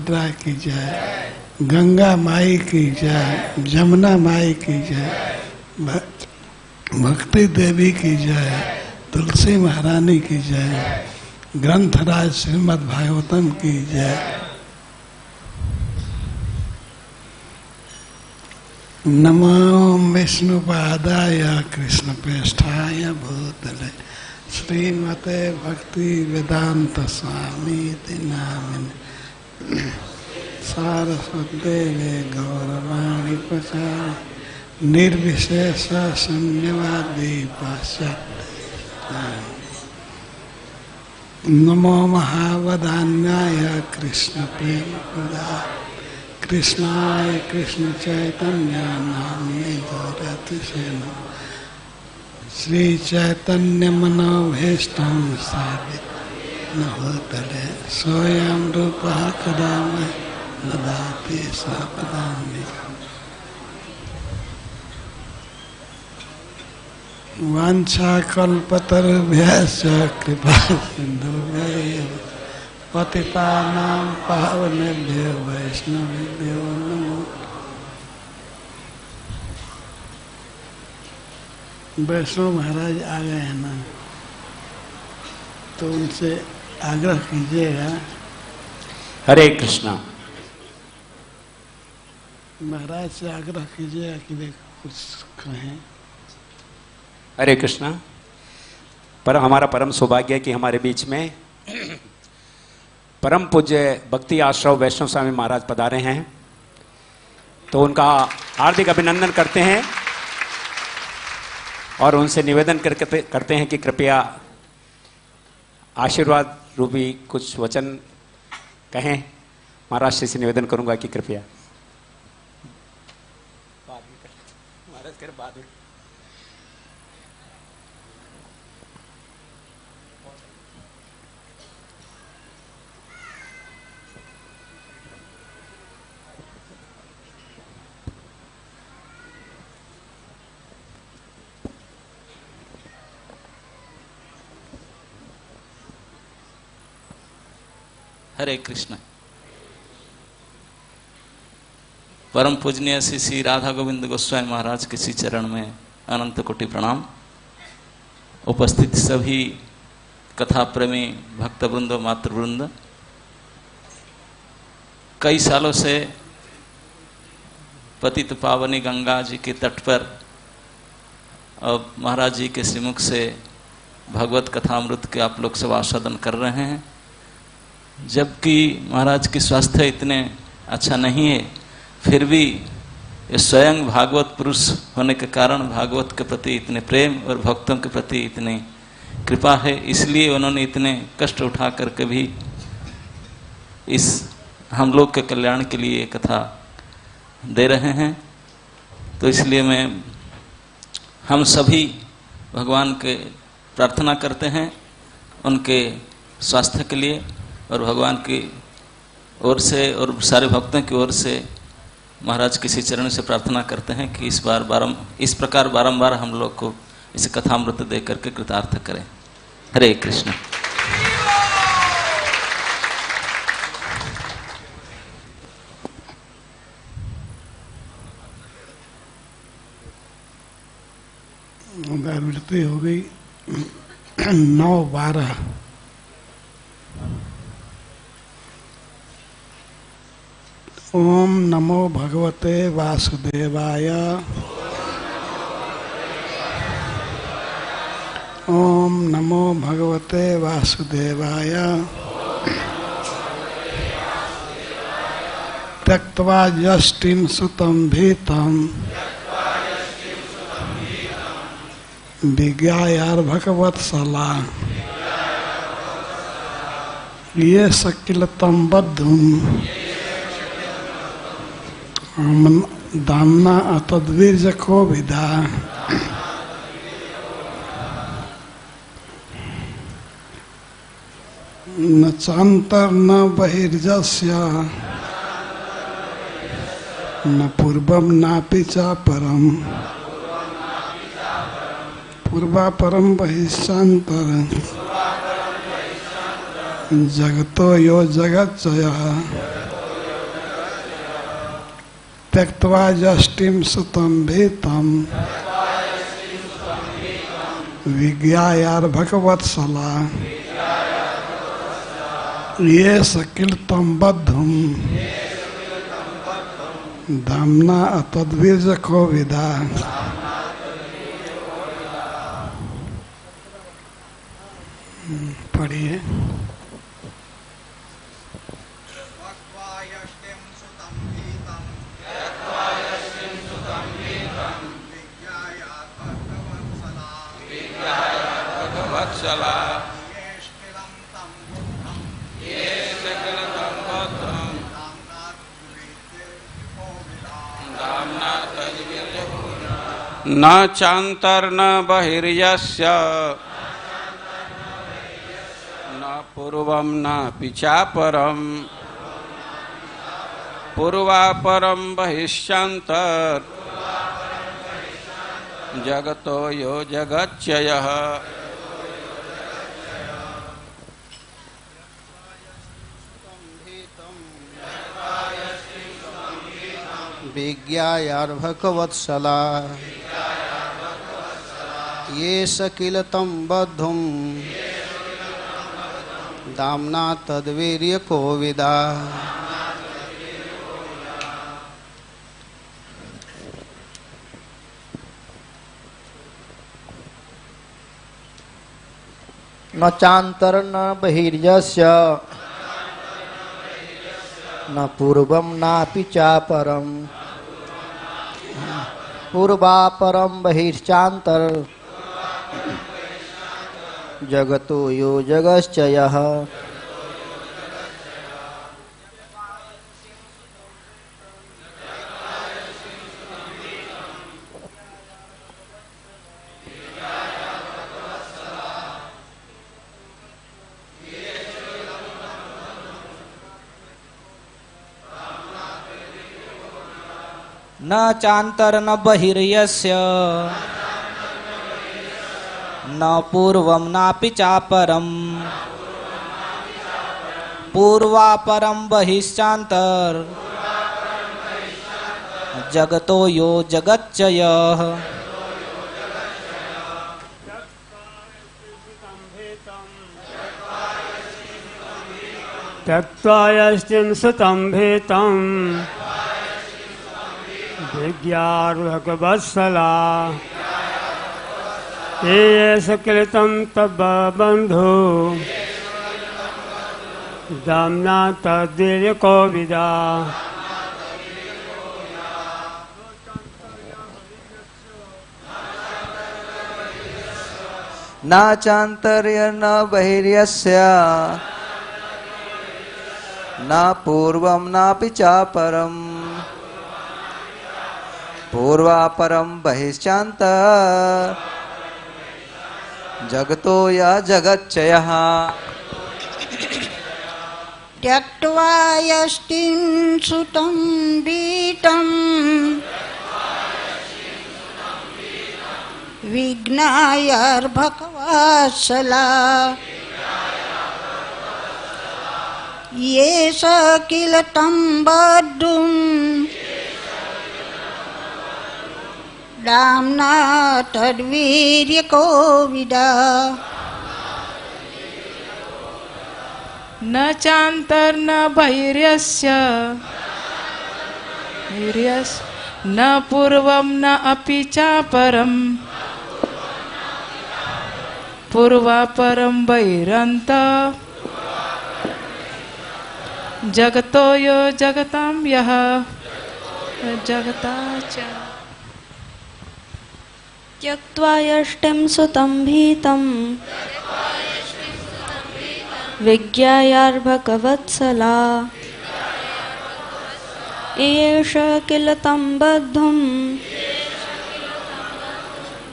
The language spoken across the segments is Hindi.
की जय, गंगा माई की जय, जमुना माई की जय, भक्ति देवी की जय, तुलसी महारानी की जय, ग्रंथराज श्रीमद् भागवतम की जय। नमो विष्णुपादाय कृष्णप्रेष्ठाय भूतले श्रीमते भक्ति वेदांत स्वामी नामिने सारस्वते गौरवाणी प्रचार निर्विशेष शून्यवादी पाश्चात्य। नमो महावदान्याय कृष्ण प्रेम प्रदाय कृष्णाय कृष्ण चैतन्य नाम्ने गौरतिशेन श्री चैतन्य मनोभीष्टं स्थापितं भूतले स्वयं रूपः कदा ददाति स्वपदानि। वाञ्छाकल्पतरुभ्यश्च कृपा सिन्धुभ्यैव पतितानां पावनेभ्यो वैष्णवेभ्यो नमो। वैष्णव महाराज आ गए हैं ना, तो उनसे आग्रह कीजिएगा। हरे कृष्णा। महाराज से आग्रह कीजिएगा कि देखो कुछ कहें। हरे कृष्णा। पर हमारा परम सौभाग्य है कि हमारे बीच में परम पूज्य भक्ति आश्रम वैष्णव स्वामी महाराज पधारे हैं, तो उनका हार्दिक अभिनंदन करते हैं और उनसे निवेदन करते हैं कि कृपया आशीर्वाद रूपी कुछ वचन कहें। महाराज से निवेदन करूंगा कि कृपया महाराज कर बाद में। हरे कृष्ण। परम पूजनीय श्री राधा गोविंद गोस्वामी महाराज के श्री चरण में अनंत कोटि प्रणाम। उपस्थित सभी कथा प्रेमी भक्त वृंद मातृवृंद, कई सालों से पतित पावनी गंगा जी के तट पर अब महाराज जी के श्रीमुख से भगवत कथामृत के आप लोग सब आस्वादन कर रहे हैं। जबकि महाराज की स्वास्थ्य इतने अच्छा नहीं है, फिर भी ये स्वयं भागवत पुरुष होने के कारण भागवत के प्रति इतने प्रेम और भक्तों के प्रति इतनी कृपा है, इसलिए उन्होंने इतने कष्ट उठा करके भी इस हम लोग के कल्याण के लिए कथा दे रहे हैं। तो इसलिए हम सभी भगवान के प्रार्थना करते हैं उनके स्वास्थ्य के लिए, और भगवान की ओर से और सारे भक्तों की ओर से महाराज किसी चरण से प्रार्थना करते हैं कि इस प्रकार बारंबार हम लोग को इस कथामृत दे करके कृतार्थ करें। हरे कृष्ण। आवृत्ति हो गई 9-12। ओम नमो भगवते वासुदेवाय। ओम नमो भगवते वासुदेवाय। त्यक्त्वा यष्टिं सुतं भीतं विज्ञायार्भकवत्सला ये सकिल तं बद्धुम् दामना अतद्वीर्य को विदा। न चांतर न बहिर्जस्य न पूर्वम नापि च परम। पूर्वा परम बहिष्चांतर जगतो यो जगच्चयः त्यक्त्वा यष्टिं सुतं भीतं विज्ञायार्भकवत्सला ये सकिलतं बद्धुं दाम्ना अतद्वीर्यको विदा। पढ़िए। न चान्तर्न बहिर्यस्य न पूर्वं नापि चापरं पूर्वापरं बहिश्चान्तर् जगतो यो जगच्चयः। विज्ञायार्भकवत्सला ये सकिलतं बद्धुं दाम्ना तद्वीर्यको विदा। न चान्तर न बहिर्यस्य न पूर्वं नापि चापरं पूर्वापरं बहिश्चान्तर जगतो यो जगश्चयः। न चान्तर न बहिर्यस्य न पूर्वं नापि चापरं पूर्वापरं बहिश्चान्तर जगतो यो जगच्चयः। त्यक्त्वा यष्टिं सुतं भीतं विज्ञायार्भकवत्सला ये सकिलतं तब बन्धु दाम्ना तद्वीर्यको विदा। न चान्तर्य न बहिर्यस्य न पूर्वं नापि चापरं पूर्वापरं बहिश्चान्तर जगतो या जगच्चयः। त्यक्त्वा यष्टिं सुतं भीतं विज्ञायार्भकवत्सला ये सकिलतं बद्धुं दाम्ना तद्वीर्यको विदा। न चान्तर न बहिर्यस्य न पूर्वं न अपि चापरं पूर्वापरं बहिरन्तः जगतो यो जगतां यः जगता च। त्यक्त्वा यष्टिं सुतं भीतं विज्ञायार्भकवत्सला एष किल तं बद्धुं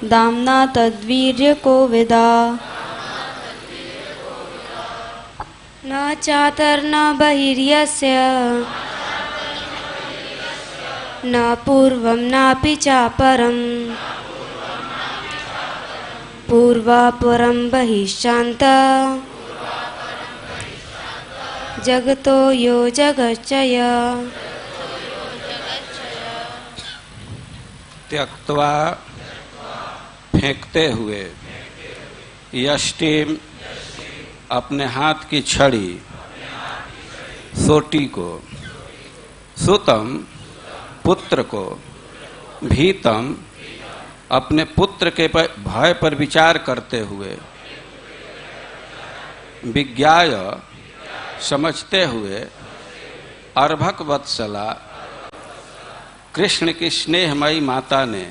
दाम्ना तद्वीर्यको विदा। न चातर न बहिर्यस्य न पूर्वं नापि चापरं पूर्वापरं बहिश्चान्तः जगतो यो जगच्चयः। त्यक्त्वा फेंकते हुए यष्टिम अपने हाथ की छड़ी सोटी को सुतम पुत्र को भीतम अपने पुत्र के भय पर विचार करते हुए विज्ञाय समझते हुए अर्भक वत्सला कृष्ण की स्नेहमयी माता ने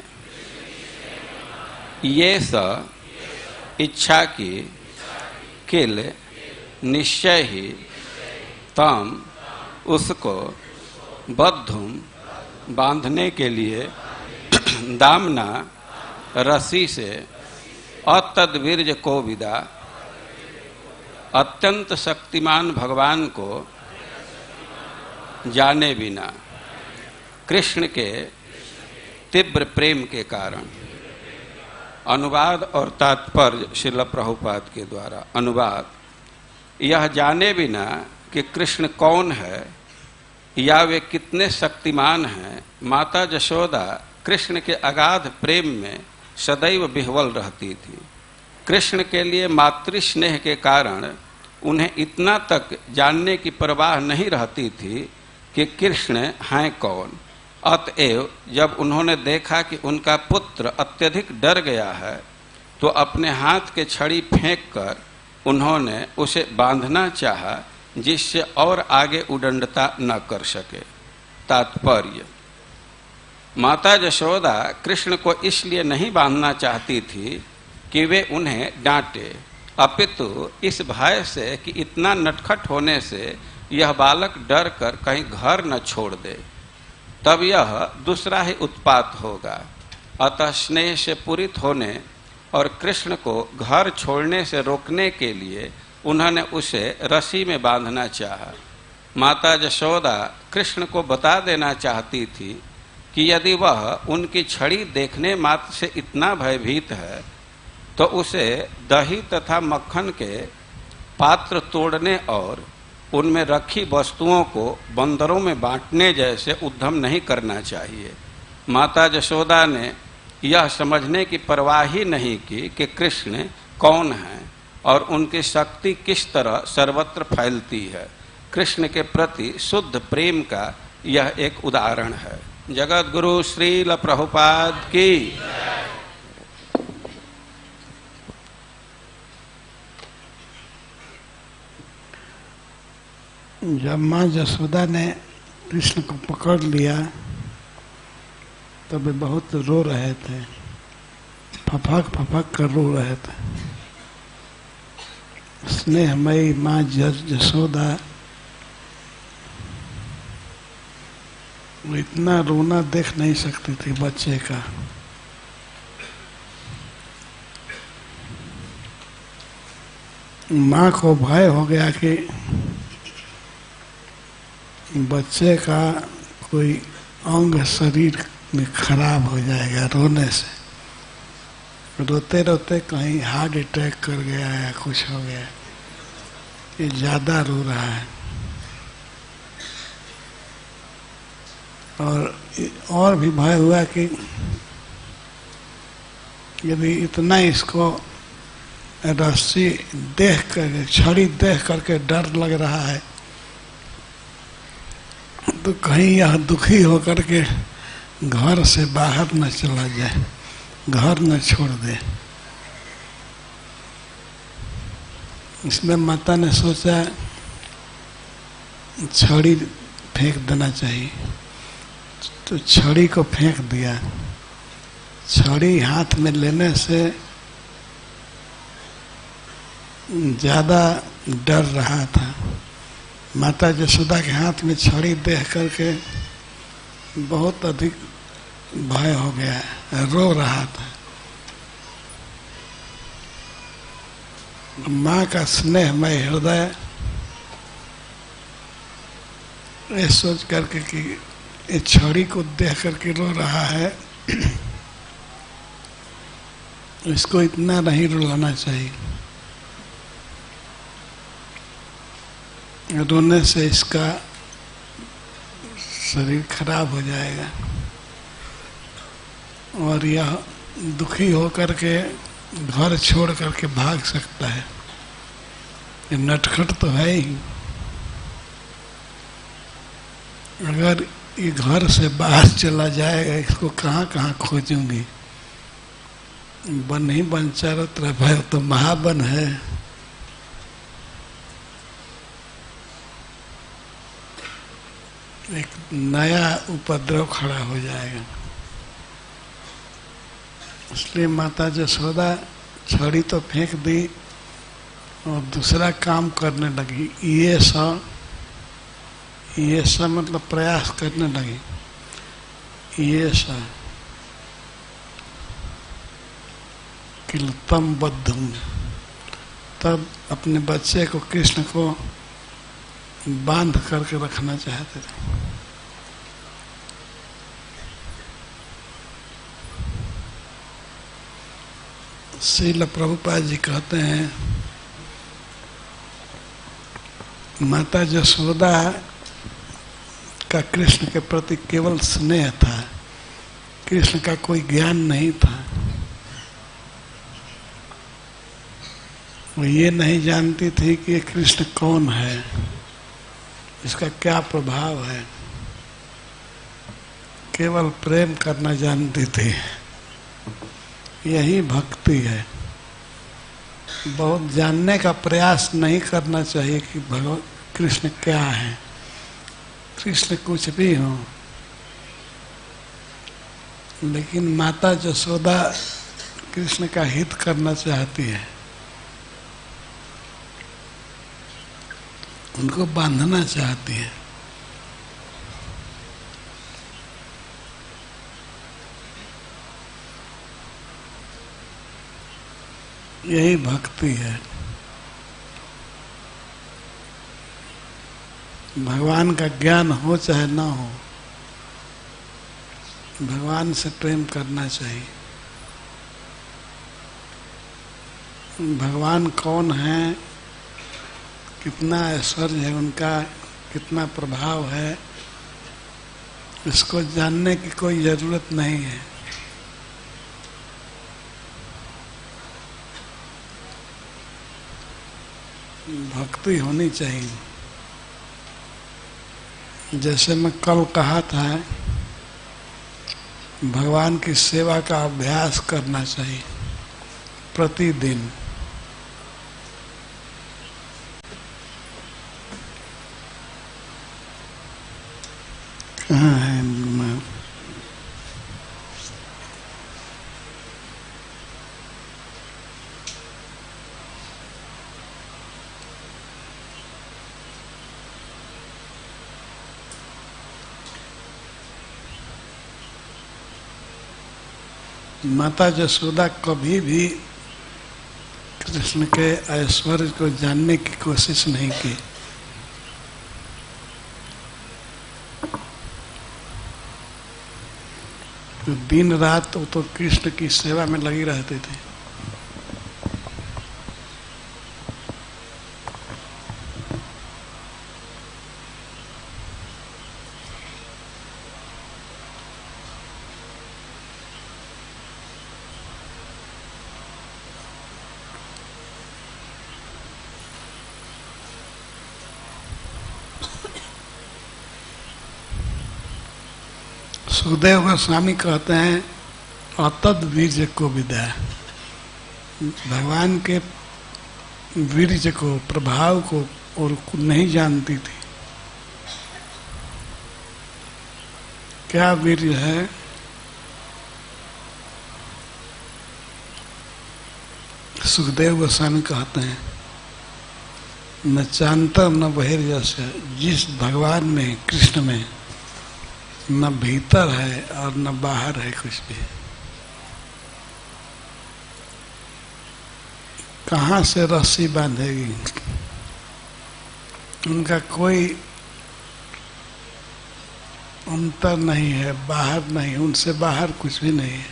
ये स इच्छा की किल निश्चय ही तम उसको बद्धुम बांधने के लिए दामना रस्सी से अतद्वीर्य को विदा अत्यंत शक्तिमान भगवान को जाने बिना कृष्ण के तीव्र प्रेम के कारण। अनुवाद और तात्पर्य श्रील प्रभुपाद के द्वारा। अनुवाद: यह जाने बिना कि कृष्ण कौन है या वे कितने शक्तिमान हैं, माता यशोदा कृष्ण के अगाध प्रेम में सदैव विह्वल रहती थी। कृष्ण के लिए मातृ स्नेह के कारण उन्हें इतना तक जानने की परवाह नहीं रहती थी कि कृष्ण हैं कौन। अतएव जब उन्होंने देखा कि उनका पुत्र अत्यधिक डर गया है तो अपने हाथ के छड़ी फेंककर उन्होंने उसे बांधना चाहा, जिससे और आगे उदंडता न कर सके। तात्पर्य: माता यशोदा कृष्ण को इसलिए नहीं बांधना चाहती थी कि वे उन्हें डांटे, अपितु इस भय से कि इतना नटखट होने से यह बालक डर कर कहीं घर न छोड़ दे, तब यह दूसरा ही उत्पात होगा। अतः स्नेह से पूरित होने और कृष्ण को घर छोड़ने से रोकने के लिए उन्होंने उसे रस्सी में बांधना चाहा। माता यशोदा कृष्ण को बता देना चाहती थी कि यदि वह उनकी छड़ी देखने मात्र से इतना भयभीत है तो उसे दही तथा मक्खन के पात्र तोड़ने और उनमें रखी वस्तुओं को बंदरों में बांटने जैसे उद्यम नहीं करना चाहिए। माता यशोदा ने यह समझने की परवाह ही नहीं की कि कृष्ण कौन है और उनकी शक्ति किस तरह सर्वत्र फैलती है। कृष्ण के प्रति शुद्ध प्रेम का यह एक उदाहरण है। जगत गुरु श्रील प्रभुपाद की। जब माँ यशोदा ने कृष्ण को पकड़ लिया तब वे बहुत रो रहे थे, फपक कर रो रहे थे। स्नेहमयी माँ यशोदा वो इतना रोना देख नहीं सकती थी बच्चे का। माँ को भय हो गया कि बच्चे का कोई अंग शरीर में खराब हो जाएगा रोने से। रोते रोते कहीं हार्ट अटैक कर गया या कुछ हो गया, ये ज़्यादा रो रहा है। और भी भय हुआ कि यदि इतना इसको रस्सी देख कर, छड़ी देख करके डर लग रहा है तो कहीं यह दुखी होकर के घर से बाहर न चला जाए, घर न छोड़ दे। इसलिए माता ने सोचा छड़ी फेंक देना चाहिए, तो छड़ी को फेंक दिया। छड़ी हाथ में लेने से ज़्यादा डर रहा था। माता यशोदा के हाथ में छड़ी देख करके बहुत अधिक भय हो गया, रो रहा था। माँ का स्नेहमय हृदय ये सोच करके कि ये छड़ी को देख करके रो रहा है, इसको इतना नहीं रुलाना चाहिए, रोने से इसका शरीर खराब हो जाएगा। और यह दुखी होकर के घर छोड़ करके भाग सकता है। ये नटखट तो है ही। अगर ये घर से बाहर चला जाएगा, इसको कहाँ कहाँ खोजूंगी। वन ही वन चारों तरफ है, तो महावन है। एक नया उपद्रव खड़ा हो जाएगा। इसलिए माता यशोदा छड़ी तो फेंक दी और दूसरा काम करने लगी। ये सब मतलब प्रयास करने लगी। ये सब किलतम बद्धुम, तब अपने बच्चे को, कृष्ण को बांध करके रखना चाहते थे। श्रील प्रभुपाद जी कहते हैं, माता यशोदा का कृष्ण के प्रति केवल स्नेह था, कृष्ण का कोई ज्ञान नहीं था। वो ये नहीं जानती थी कि ये कृष्ण कौन है, इसका क्या प्रभाव है। केवल प्रेम करना जानती थी। यही भक्ति है। बहुत जानने का प्रयास नहीं करना चाहिए कि भगवान कृष्ण क्या है, कृष्ण कुछ भी हो। लेकिन माता यशोदा कृष्ण का हित करना चाहती है, उनको बांधना चाहती है। यही भक्ति है। भगवान का ज्ञान हो चाहे ना हो, भगवान से प्रेम करना चाहिए। भगवान कौन है, कितना ऐश्वर्य है उनका, कितना प्रभाव है, इसको जानने की कोई जरूरत नहीं है। भक्ति होनी चाहिए। जैसे मैं कल कहा था, भगवान की सेवा का अभ्यास करना चाहिए प्रतिदिन। कहाँ है मैं? माता यशोदा कभी भी कृष्ण के ऐश्वर्य को जानने की कोशिश नहीं की। तो दिन रात वो तो कृष्ण की सेवा में लगी रहते थे। सुखदेव गोस्वामी कहते हैं, अतद वीर्य को विदा। भगवान के वीर्य को, प्रभाव को और नहीं जानती थी। क्या वीर्य है? सुखदेव गोस्वामी कहते हैं, न चांतर न बहिर्यस्य। जिस भगवान में, कृष्ण में न भीतर है और न बाहर है कुछ भी। कहाँ से रस्सी बांधेगी? उनका कोई अंतर नहीं है, बाहर नहीं, उनसे बाहर कुछ भी नहीं है।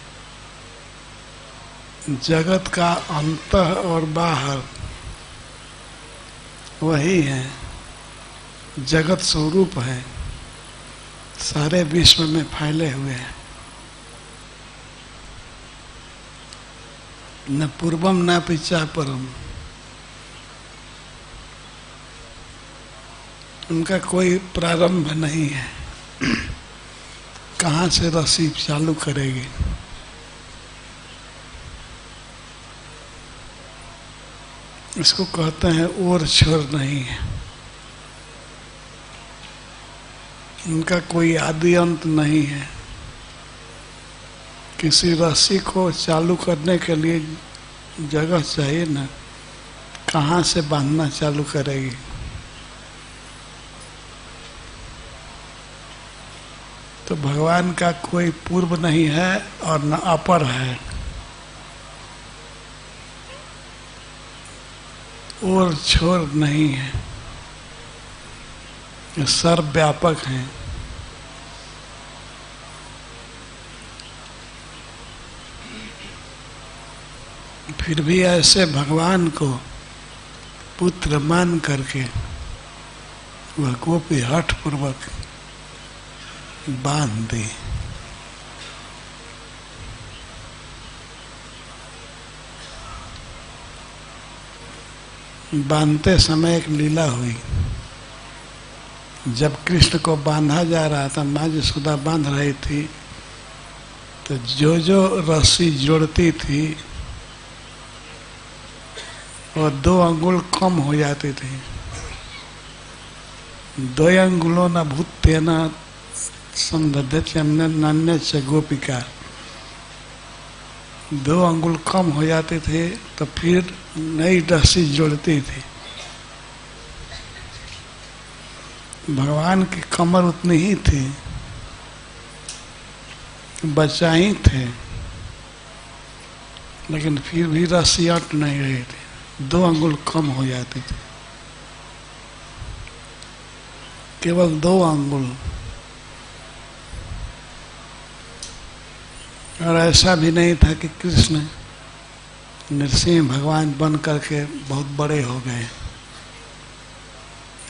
जगत का अंत और बाहर वही है, जगत स्वरूप है, सारे विश्व में फैले हुए हैं। न पूर्वम न पिछा परम। उनका कोई प्रारंभ नहीं है, कहाँ से रस्सी चालू करेगी। इसको कहते हैं ओर छोर नहीं है। उनका कोई आदि अंत नहीं है। किसी रस्सी को चालू करने के लिए जगह चाहिए ना, कहाँ से बांधना चालू करेगी। तो भगवान का कोई पूर्व नहीं है और न अपर है, और छोर नहीं है, ये सर्वव्यापक हैं। फिर भी ऐसे भगवान को पुत्र मान करके वह गोपी हठ पूर्वक बांध दी। बांधते समय एक लीला हुई। जब कृष्ण को बांधा जा रहा था, माँ यशोदा बांध रही थी, तो जो जो रस्सी जोड़ती थी और 2 अंगुल कम हो जाती थी। 2 अंगुलों न भूतेन संदधते नान्य च गोपिका। 2 अंगुल कम हो जाते थे तो फिर नई रस्सी जोड़ती थी। भगवान की कमर उतनी ही थी, बच्चा ही थे, लेकिन फिर भी रस्सी अट नहीं रही थी। 2 अंगुल कम हो जाती थी, केवल 2 अंगुल। और ऐसा भी नहीं था कि कृष्ण नरसिंह भगवान बन करके बहुत बड़े हो गए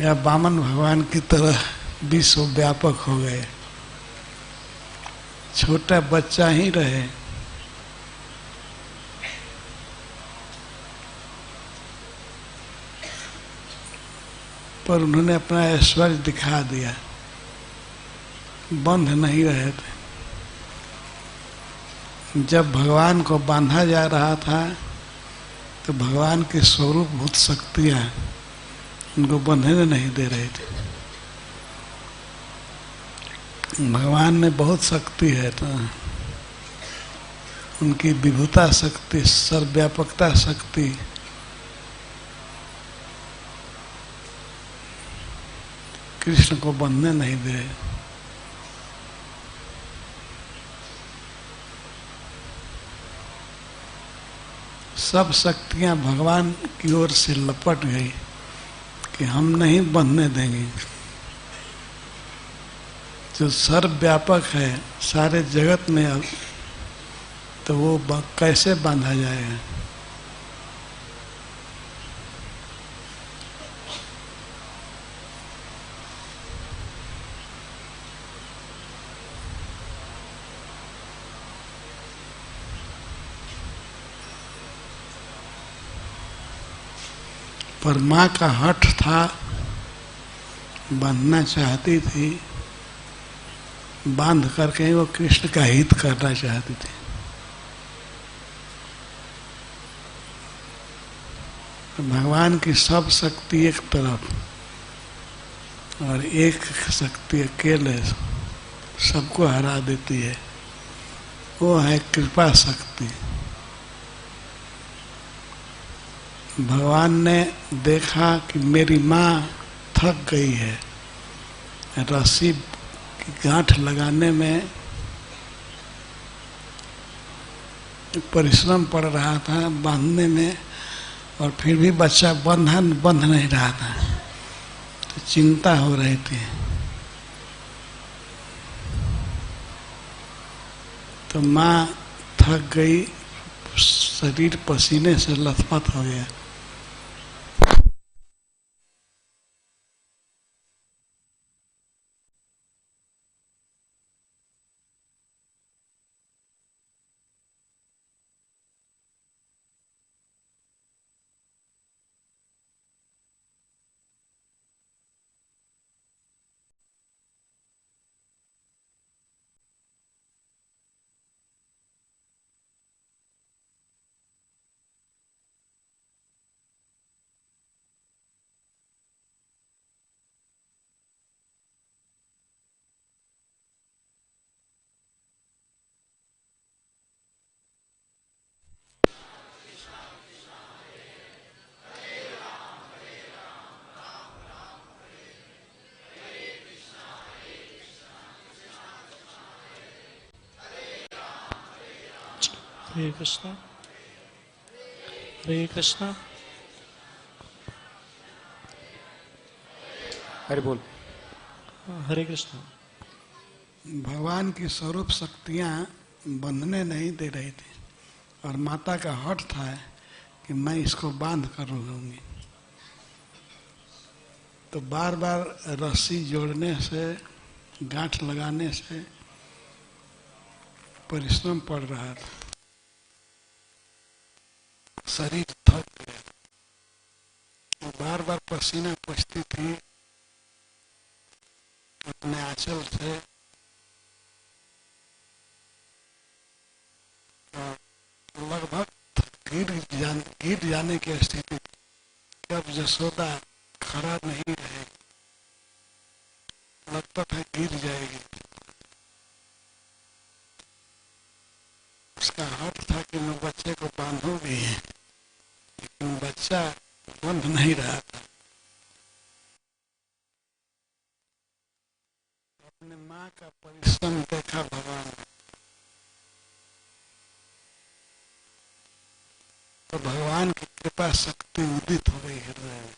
या वामन भगवान की तरह विश्व व्यापक हो गए। छोटा बच्चा ही रहे। पर उन्होंने अपना ऐश्वर्य दिखा दिया, बंध नहीं रहे थे। जब भगवान को बांधा जा रहा था तो भगवान के स्वरूपभूत शक्तियां उनको बंधने नहीं दे रहे थे। भगवान में बहुत शक्ति है, तो उनकी विभुता शक्ति, सर्वव्यापकता शक्ति कृष्ण को बंधने नहीं दे रहे। सब शक्तियां भगवान की ओर से लपट गई कि हम नहीं बंधने देंगे। जो सर्वव्यापक है सारे जगत में, अब तो वो कैसे बांधा जाएगा। पर माँ का हठ था, बांधना चाहती थी, बांध करके वो कृष्ण का हित करना चाहती थी। भगवान की सब शक्ति एक तरफ और एक शक्ति अकेले सबको हरा देती है, वो है कृपा शक्ति। भगवान ने देखा कि मेरी माँ थक गई है, रस्सी की गांठ लगाने में परिश्रम पड़ रहा था, बांधने में, और फिर भी बच्चा बंध नहीं रहा था, तो चिंता हो रही थी। तो माँ थक गई, शरीर पसीने से लथपथ हो गया। हरे कृष्णा हरे कृष्णा। हरे बोल। हरे कृष्णा। भगवान की स्वरूप शक्तियाँ बंधने नहीं दे रही थी और माता का हठ था कि मैं इसको बांध कर रहूंगी। तो बार बार रस्सी जोड़ने से, गांठ लगाने से परिश्रम पड़ रहा था, शरीर थक गया, बार बार पसीना पोंछती थी अपने आंचल से। लगभग गिर जाने की स्थिति। अब यशोदा खड़ा नहीं रहेगी, लगता था गिर जाएगी। उसका हट था कि मैं बच्चे को बांधूंगी, लेकिन बच्चा बंध नहीं रहा था। अपने माँ का परिश्रम देखा भगवान ने, तो भगवान की कृपा शक्ति उदित हो गई हृदय में।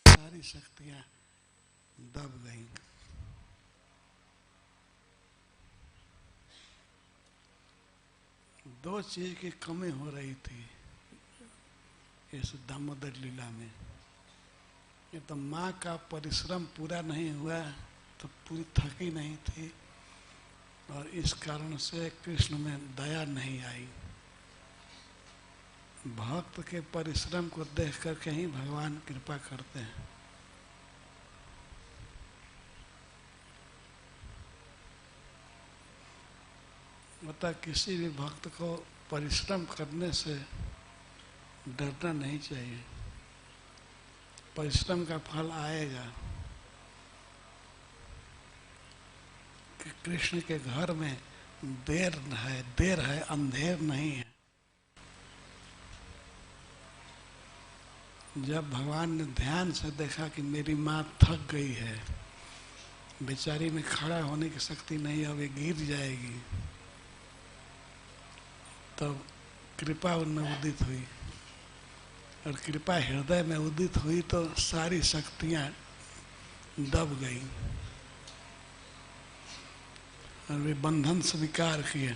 सारी शक्तियां दब गई। दो चीज की कमी हो रही थी इस दामोदर लीला में। ये तो माँ का परिश्रम पूरा नहीं हुआ, तो पूरी थकी नहीं थी, और इस कारण से कृष्ण में दया नहीं आई। भक्त के परिश्रम को देख करके ही भगवान कृपा करते हैं। अतः किसी भी भक्त को परिश्रम करने से डरना नहीं चाहिए। परिश्रम का फल आएगा। कि कृष्ण के घर में देर है, अंधेर नहीं है। जब भगवान ने ध्यान से देखा कि मेरी माँ थक गई है, बेचारी में खड़ा होने की शक्ति नहीं है, वे गिर जाएगी, तब कृपा उनमें उदित हुई। और कृपा हृदय में उदित हुई तो सारी शक्तियां दब गई और वे बंधन स्वीकार किए।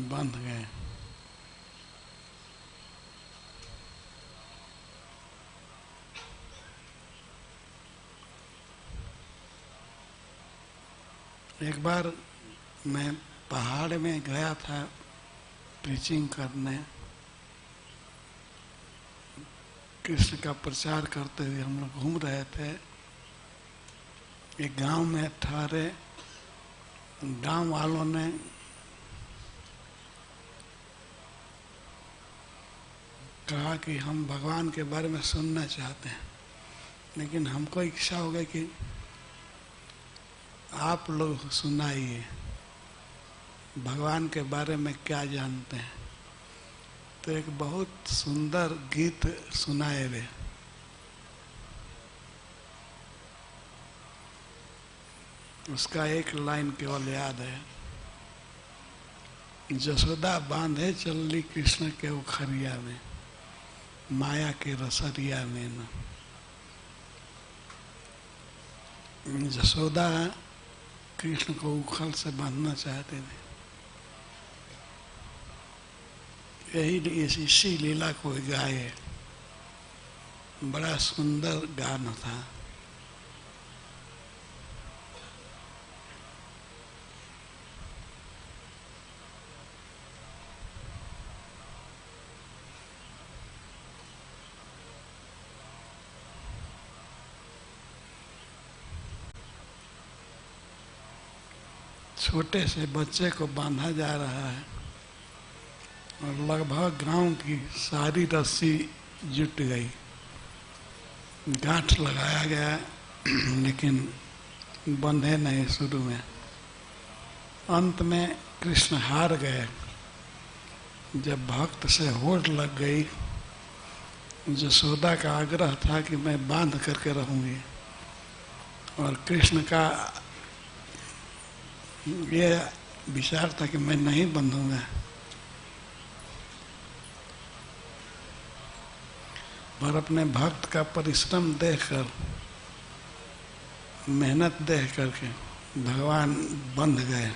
बंध गए। एक बार मैं पहाड़ में गया था प्रीचिंग करने। कृष्ण का प्रचार करते हुए हम लोग घूम रहे थे। एक गांव में ठहरे, गांव वालों ने कहा कि हम भगवान के बारे में सुनना चाहते हैं, लेकिन हमको इच्छा हो गई कि आप लोग सुनाइए भगवान के बारे में क्या जानते हैं। तो एक बहुत सुंदर गीत सुनाए वे। उसका एक लाइन केवल याद है। जसोदा बांधे चलली कृष्ण के उखरिया में, माया के रसरिया में न। जसोदा कृष्ण को उखल से बांधना चाहते थे। यही इसी लीला को गाए। बड़ा सुंदर गान था। छोटे से बच्चे को बांधा जा रहा है और लगभग गांव की सारी रस्सी जुट गई। गांठ लगाया गया, लेकिन बंधे नहीं शुरू में। अंत में कृष्ण हार गए जब भक्त से होड़ लग गई, यशोदा का आग्रह था कि मैं बांध करके रहूंगी, और कृष्ण का ये विचार था कि मैं नहीं बंधूंगा। पर अपने भक्त का परिश्रम देखकर, मेहनत देख करके भगवान बंध गए।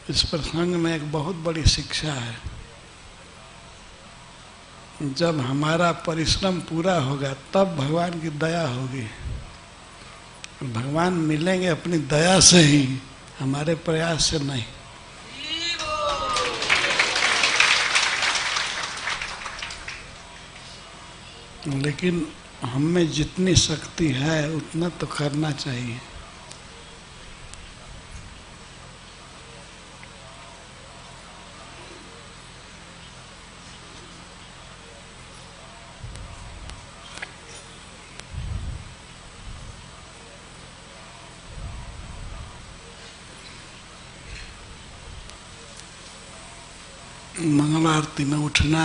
इस प्रसंग में एक बहुत बड़ी शिक्षा है। जब हमारा परिश्रम पूरा होगा तब भगवान की दया होगी। भगवान मिलेंगे अपनी दया से ही, हमारे प्रयास से नहीं। लेकिन हम में जितनी शक्ति है उतना तो करना चाहिए। मंगल आरती में उठना,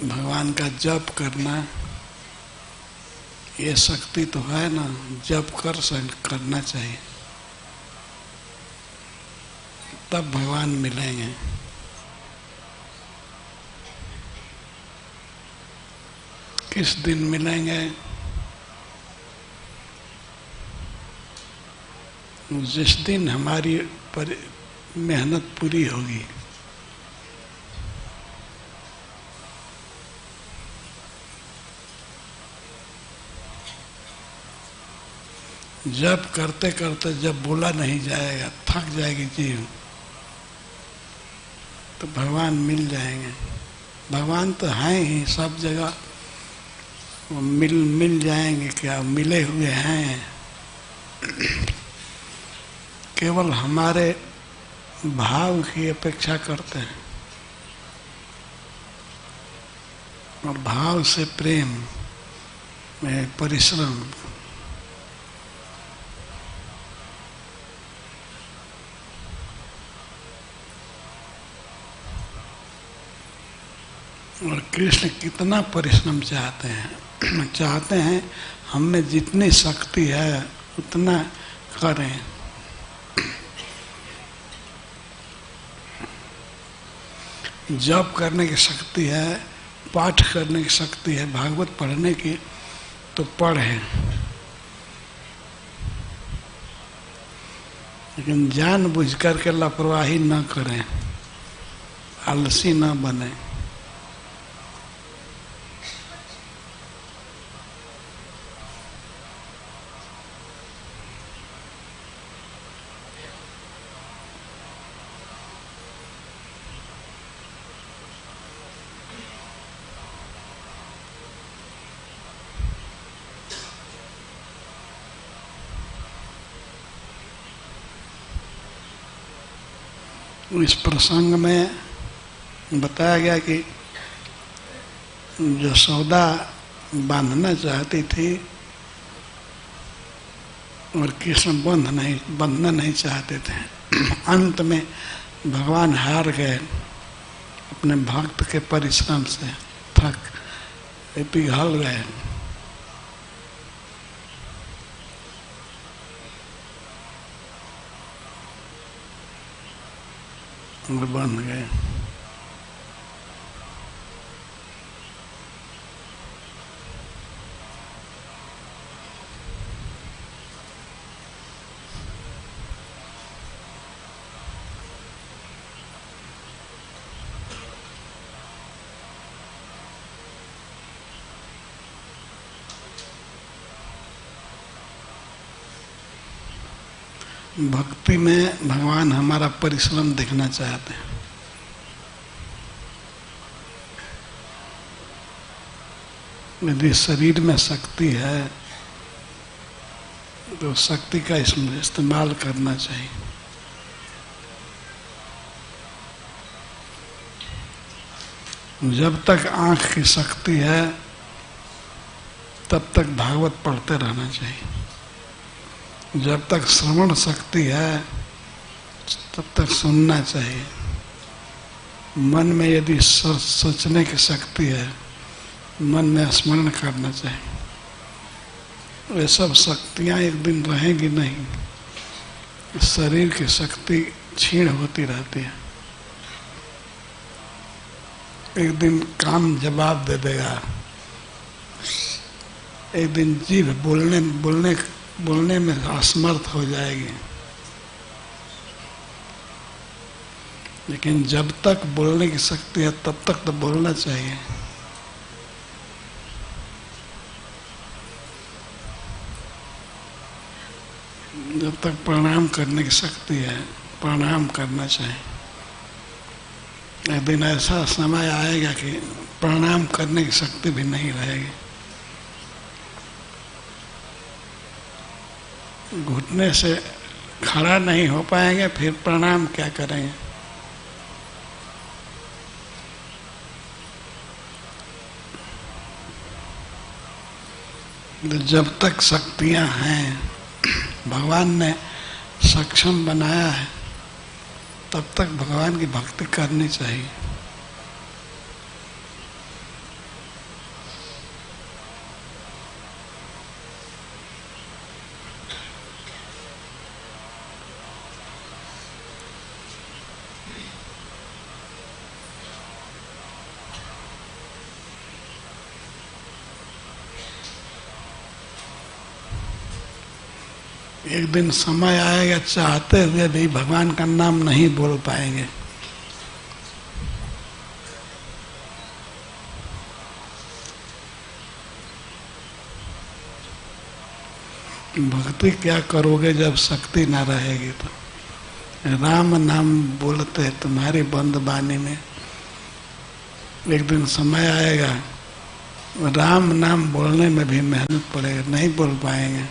भगवान का जप करना, ये शक्ति तो है ना, जप करना चाहिए, तब भगवान मिलेंगे। किस दिन मिलेंगे? जिस दिन हमारी मेहनत पूरी होगी। जब करते करते जब बोला नहीं जाएगा, थक जाएगी जीव, तो भगवान मिल जाएंगे। भगवान तो हैं ही सब जगह, वो मिल जाएंगे। क्या मिले हुए हैं, केवल हमारे भाव की अपेक्षा करते हैं, और भाव से प्रेम में परिश्रम। और कृष्ण कितना परिश्रम चाहते हैं हम में जितनी शक्ति है उतना करें। जप करने की शक्ति है, पाठ करने की शक्ति है, भागवत पढ़ने की, तो पढ़ें, लेकिन जानबूझ करके लापरवाही न करें, आलसी न बने। इस प्रसंग में बताया गया कि यशोदा बांधना चाहती थी और कृष्ण बंधना नहीं चाहते थे। अंत में भगवान हार गए अपने भक्त के परिश्रम से, थक पिघल गए। और बंध गए। भक्ति में भगवान हमारा परिश्रम देखना चाहते हैं। यदि शरीर में शक्ति है तो शक्ति का इसमें इस्तेमाल करना चाहिए। जब तक आंख की शक्ति है तब तक भागवत पढ़ते रहना चाहिए। जब तक श्रवण शक्ति है, तब तक सुनना चाहिए। मन में यदि सोचने की शक्ति है, मन में स्मरण करना चाहिए। वे सब शक्तियां एक दिन रहेंगी नहीं, शरीर की शक्ति क्षीण होती रहती है। एक दिन काम जवाब दे देगा, एक दिन जीभ बोलने में असमर्थ हो जाएगी। लेकिन जब तक बोलने की शक्ति है तब तक तो बोलना चाहिए। जब तक प्रणाम करने की शक्ति है प्रणाम करना चाहिए। एक दिन ऐसा समय आएगा कि प्रणाम करने की शक्ति भी नहीं रहेगी। घुटने से खड़ा नहीं हो पाएंगे, फिर प्रणाम क्या करेंगे। जब तक शक्तियां हैं, भगवान ने सक्षम बनाया है, तब तक भगवान की भक्ति करनी चाहिए। एक दिन समय आएगा चाहते हुए भी भगवान का नाम नहीं बोल पाएंगे। भक्ति क्या करोगे जब शक्ति ना रहेगी तो। राम नाम बोलते तुम्हारी बंद बानी में, एक दिन समय आएगा राम नाम बोलने में भी मेहनत पड़ेगा, नहीं बोल पाएंगे।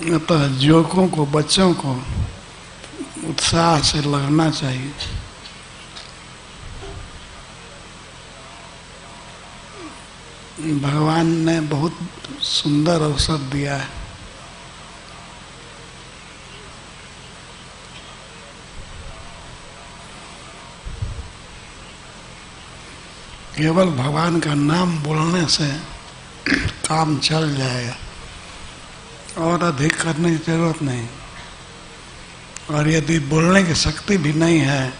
अतः युवकों को, बच्चों को उत्साह से लगना चाहिए। भगवान ने बहुत सुंदर अवसर दिया है। केवल भगवान का नाम बोलने से काम चल जाएगा और अधिक करने की जरूरत नहीं। और यदि बोलने की शक्ति भी नहीं है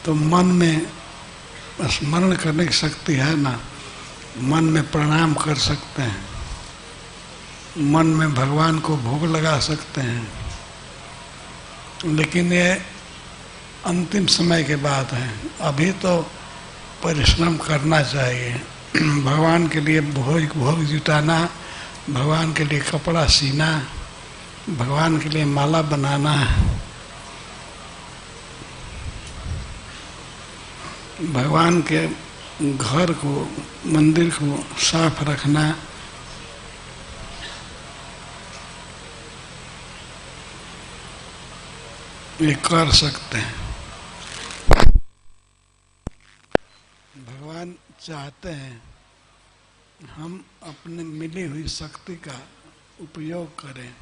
तो मन में स्मरण करने की शक्ति है ना, मन में प्रणाम कर सकते हैं, मन में भगवान को भोग लगा सकते हैं। लेकिन ये अंतिम समय के बात है, अभी तो परिश्रम करना चाहिए। भगवान के लिए भोग जुटाना, भगवान के लिए कपड़ा सीना, भगवान के लिए माला बनाना, भगवान के घर को, मंदिर को साफ रखना, ये कर सकते हैं। भगवान चाहते हैं हम अपने मिली हुई शक्ति का उपयोग करें।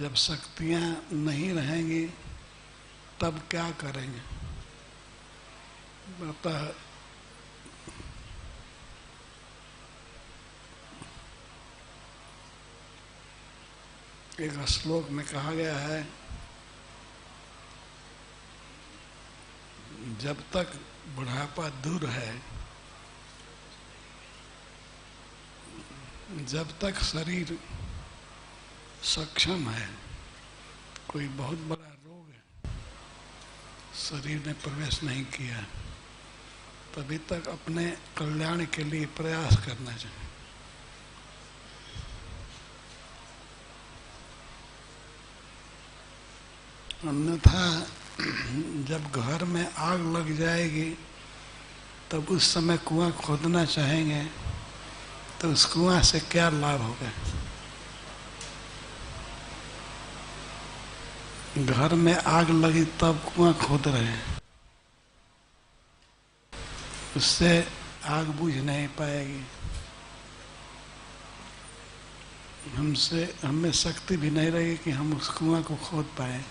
जब शक्तियां नहीं रहेंगी तब क्या करेंगे। अतः एक श्लोक में कहा गया है, जब तक बुढ़ापा दूर है, जब तक शरीर सक्षम है, कोई बहुत बड़ा रोग है, शरीर ने प्रवेश नहीं किया, तभी तक अपने कल्याण के लिए प्रयास करना चाहिए। अन्यथा जब घर में आग लग जाएगी तब उस समय कुआं खोदना चाहेंगे तो उस कुआं से क्या लाभ होगा? घर में आग लगी तब कुआं खोद रहे हैं, उससे आग बुझ नहीं पाएगी। हमें शक्ति भी नहीं रहेगी कि हम उस कुआं को खोद पाए।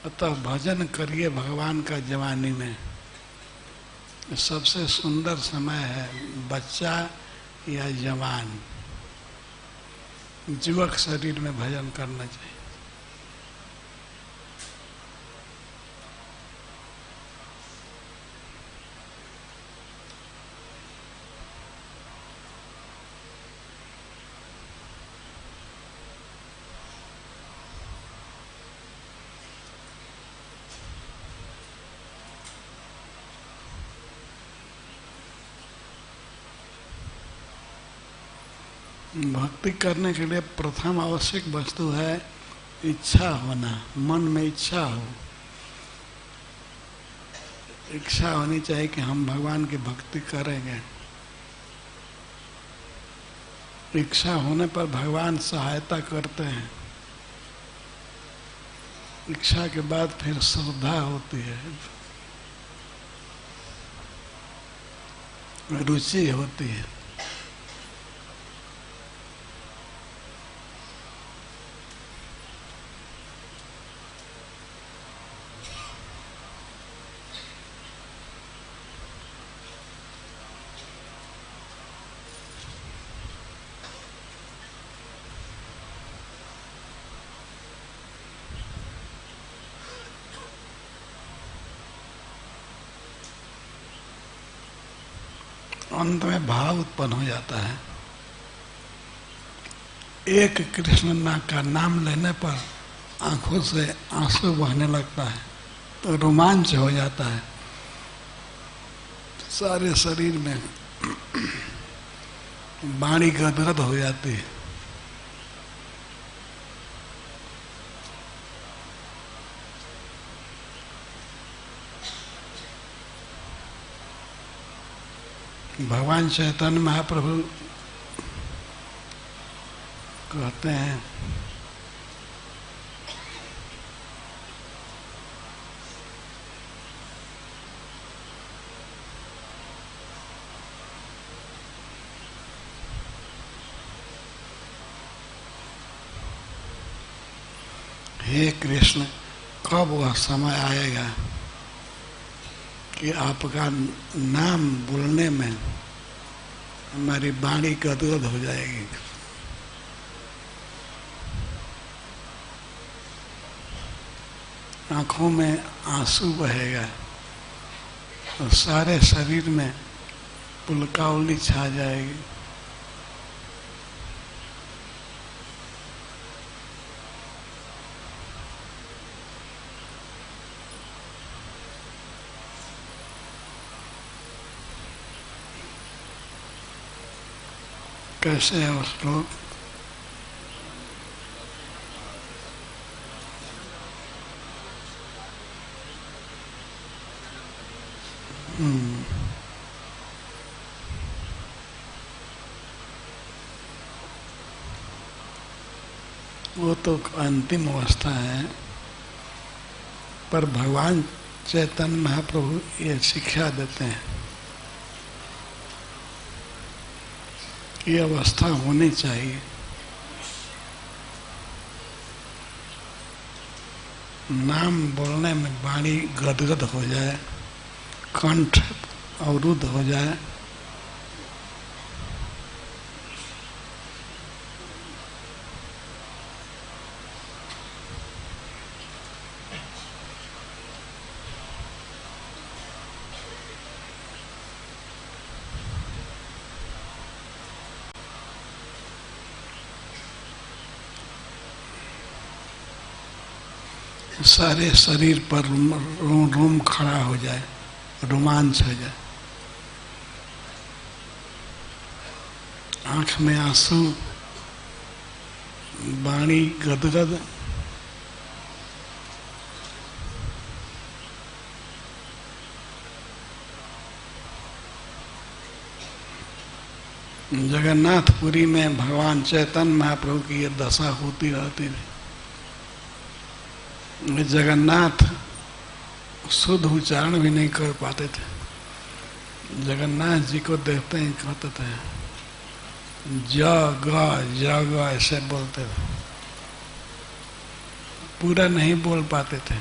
अतः भजन करिए भगवान का जवानी में। सबसे सुंदर समय है बच्चा या जवान। युवक शरीर में भजन करना चाहिए। भक्ति करने के लिए प्रथम आवश्यक वस्तु है इच्छा होना। मन में इच्छा हो, इच्छा होनी चाहिए कि हम भगवान की भक्ति करेंगे। इच्छा होने पर भगवान सहायता करते हैं। इच्छा के बाद फिर श्रद्धा होती है, रुचि होती है। अंत में भाव उत्पन्न हो जाता है। एक कृष्ण नाम का नाम लेने पर आंखों से आंसू बहने लगता है, तो रोमांच हो जाता है सारे शरीर में। वाणी गदगद हो जाती है। भगवान चैतन्य महाप्रभु कहते हैं हे कृष्ण, कब वह समय आएगा कि आपका नाम बोलने में हमारी वाणी गदगद हो जाएगी। आंखों में आंसू बहेगा और सारे शरीर में पुलकावली छा जाएगी। कैसे है वो श्लोक? वो तो अंतिम अवस्था है, पर भगवान चैतन्य महाप्रभु ये शिक्षा देते हैं कि अवस्था होनी चाहिए। नाम बोलने में वाणी गदगद हो जाए, कंठ अवरुद्ध हो जाए, सारे शरीर पर रोम खड़ा हो जाए, रोमांच हो जाए, आंख में आंसू, वाणी गदगद, जगन्नाथपुरी में भगवान चैतन्य महाप्रभु की ये दशा होती रहती थी। जगन्नाथ शुद्ध उच्चारण भी नहीं कर पाते थे। जगन्नाथ जी को देखते ही कहते थे जग जग ऐसे बोलते थे, पूरा नहीं बोल पाते थे।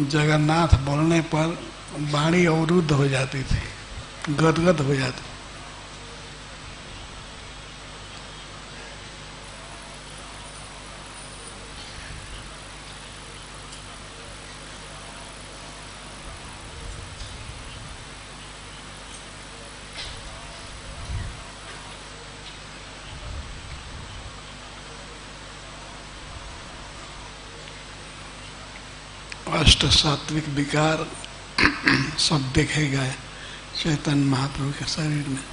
जगन्नाथ बोलने पर वाणी अवरुद्ध हो जाती थी, गदगद हो जाती। अष्ट सात्विक विकार सब देखे गए चैतन्य महाप्रभु के शरीर में।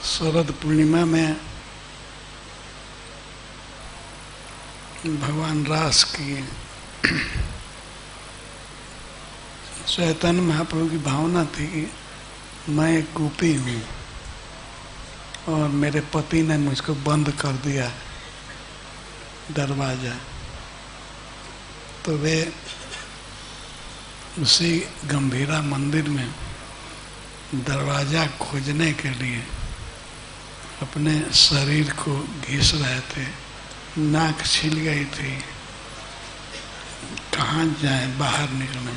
शरद पूर्णिमा में भगवान रास किए। चैतन्य महाप्रभु की भावना थी कि मैं एक गोपी हूँ और मेरे पति ने मुझको बंद कर दिया दरवाजा, तो वे उसी गंभीरा मंदिर में दरवाजा खोजने के लिए अपने शरीर को घिस रहे थे। नाक छिल गई थी, कहाँ जाए, बाहर निकले,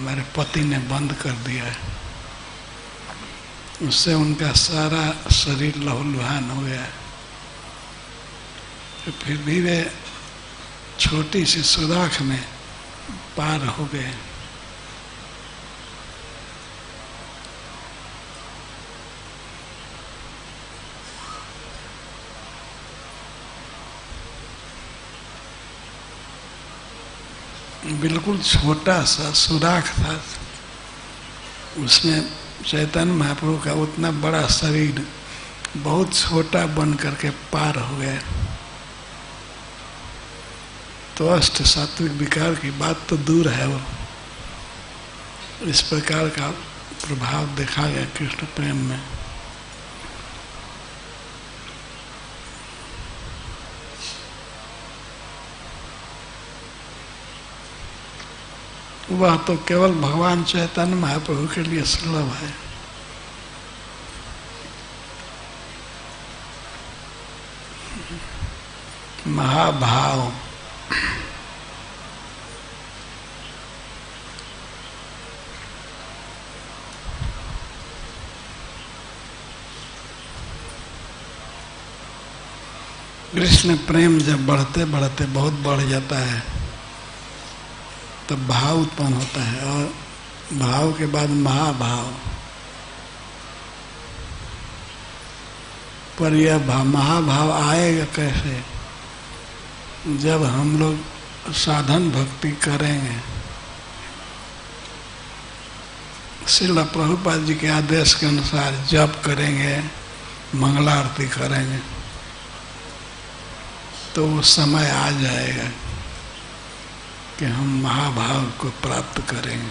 मेरे पति ने बंद कर दिया है। उससे उनका सारा शरीर लहूलुहान हो गया। तो फिर भी वे छोटी सी सुराख में पार हो गए। बिल्कुल छोटा सा सुराख था, उसमें चैतन्य महाप्रभु का उतना बड़ा शरीर बहुत छोटा बन करके पार हो गया। तो अष्ट सात्विक विकार की बात तो दूर है, वो इस प्रकार का प्रभाव देखा गया कृष्ण प्रेम में। वह तो केवल भगवान चैतन्य महाप्रभु के लिए सुलभ है। महाभाव कृष्ण प्रेम जब बढ़ते बढ़ते बहुत बढ़ जाता है तो भाव उत्पन्न होता है, और भाव के बाद महाभाव। पर यह महाभाव आएगा कैसे? जब हम लोग साधन भक्ति करेंगे, श्रील प्रभुपाद जी के आदेश के अनुसार जप करेंगे, मंगला आरती करेंगे, तो वो समय आ जाएगा कि हम महाभाव को प्राप्त करेंगे।